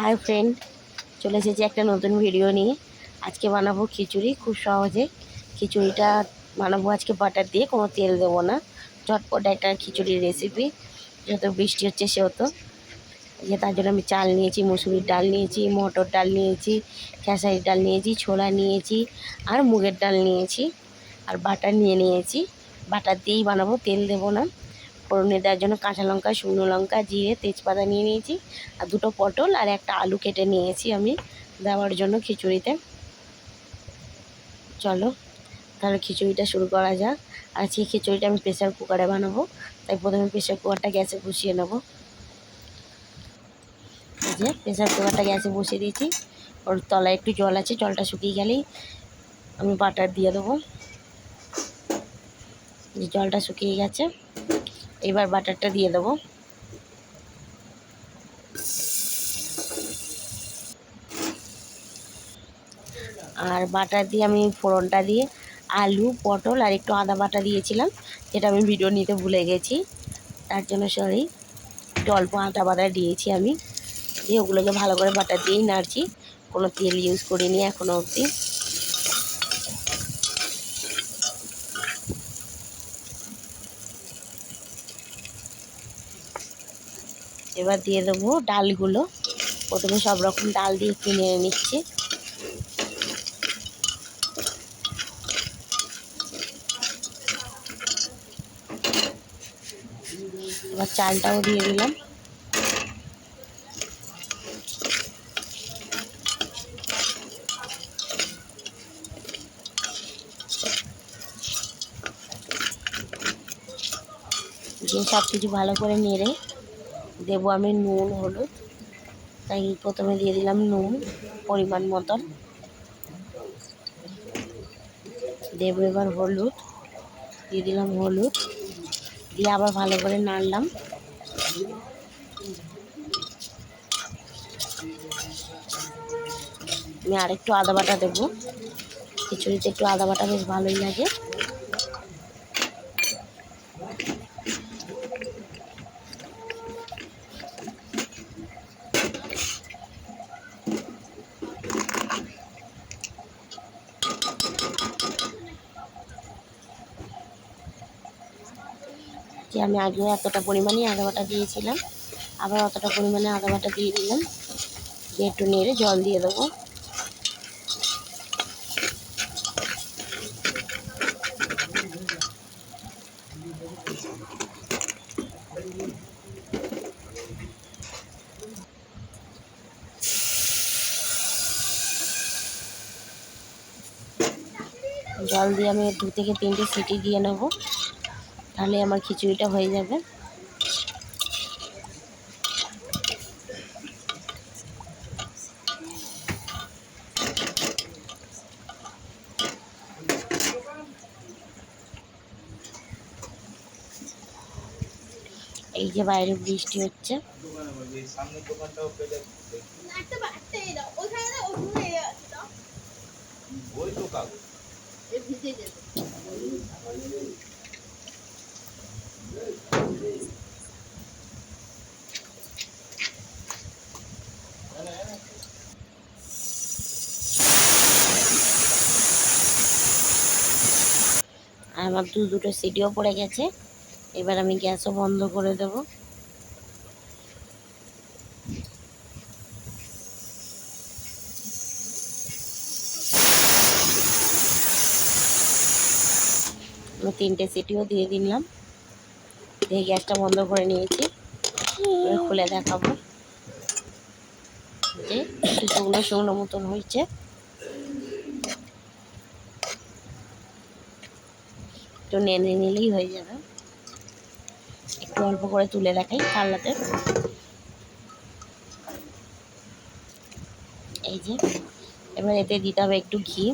Hi friend, চলে এসেছি একটা নতুন ভিডিও নিয়ে। আজকে বানাবো খিচুড়ি খুব সহজে। খিচুড়িটা বানাবো আজকে বাটার দিয়ে, কোনো তেল দেবো না। ঝটপট একটা খিচুড়ির রেসিপি। যত বৃষ্টি হচ্ছে সেহেতু তার জন্য আমি চাল নিয়েছি, মুসুরির ডাল নিয়েছি, মটর ডাল নিয়েছি, খেসারির ডাল নিয়েছি, ছোলা নিয়েছি, আর মুগের ডাল নিয়েছি, আর বাটার নিয়েছি। বাটার দিয়েই বানাবো, তেল দেবো না। ফোড়নে দেওয়ার জন্য কাঁচা লঙ্কা, শুকনো লঙ্কা, জিরে, তেজপাতা নিয়েছি, আর দুটো পটল আর একটা আলু কেটে নিয়েছি আমি দেওয়ার জন্য খিচুড়িতে। চলো তাহলে খিচুড়িটা শুরু করা যাক। আর সেই খিচুড়িটা আমি প্রেসার কুকারে বানাবো, তাই প্রথমে প্রেসার কুকারটা গ্যাসে বসিয়ে নেবো। এই যে প্রেসার কুকারটা গ্যাসে বসিয়ে দিয়েছি। ওর তলায় একটু জল আছে, জলটা শুকিয়ে গেলেই আমি বাটার দিয়ে দেবো। যে জলটা শুকিয়ে গেছে, এবার বাটারটা দিয়ে দেবো। আর বাটার দিয়ে আমি ফোড়নটা দিয়ে আলু, পটল আর একটু আদা বাটা দিয়েছিলাম, যেটা আমি ভিডিও নিতে ভুলে গেছি, তার জন্য সরি। একটু অল্প আদা বাটা দিয়েছি আমি, দিয়ে ওগুলোকে ভালো করে বাটার দিয়েই নাড়ছি। কোনো তেল ইউজ করিনি এখনও অবধি। এবার দিয়ে দেবো ডালগুলো। প্রথমে সব রকম ডাল দিয়ে একটু নেড়ে নিচ্ছি। এবার চালটাও দিয়ে দিলাম। দিয়ে সব কিছু ভালো করে নেড়ে দেবো আমি নুন, হলুদ। তাই প্রথমে দিয়ে দিলাম নুন পরিমাণ মতন, দেবো এবার হলুদ, দিয়ে দিলাম হলুদ, দিয়ে আবার ভালো করে নাড়লাম। আমি আরেকটু আদা বাটা দেবো, খিচুড়িতে একটু আদা বাটা বেশ ভালোই লাগে। যে আমি আগেও এতটা পরিমাণে আদা বাটা দিয়েছিলাম, আবার অতটা পরিমাণে আদা বাটা দিয়ে দিলাম। দিয়ে একটু নেড়ে জল দিয়ে দেবো। জল দিয়ে আমি 2 থেকে 3টে সিটি দিয়ে নেব, তাহলে আমার খিচুড়িটা হয়ে যাবে। এই যে বাইরে বৃষ্টি হচ্ছে, আর আমার দুটো সিটিও পড়ে গেছে। এবার আমি গ্যাসও বন্ধ করে দেব। আমি 3টে সিটিও দিয়ে দিলাম, দিয়ে গ্যাসটা বন্ধ করে নিয়েছি। এবার খুলে দেখাবো যে শুকনো শুকনো মতন হয়েছে। একটু নেড়ে নিলেই হয়ে যাবে। একটু অল্প করে তুলে দেখাই থালাতে। এই যে এবার এতে দিতে হবে একটু ঘি,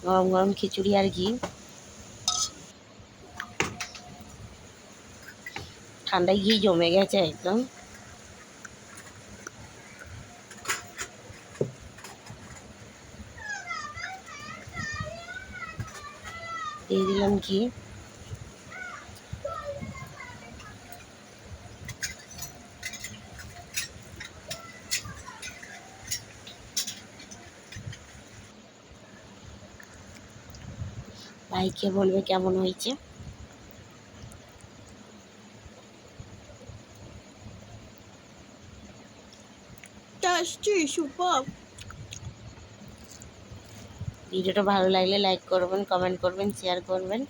গরম গরম খিচুড়ি আর ঘি। ঠান্ডায় ঘি জমে গেছে একদম। দিয়ে দিলাম ঘি। ভাইকে বলবে কেমন হয়েছে। ভিডিওটা ভালো লাগলে লাইক করবেন, কমেন্ট করবেন, শেয়ার করবেন,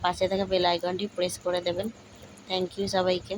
পাশে থাকা বেল আইকনটি প্রেস করে দেবেন। থ্যাংক ইউ সবাইকে।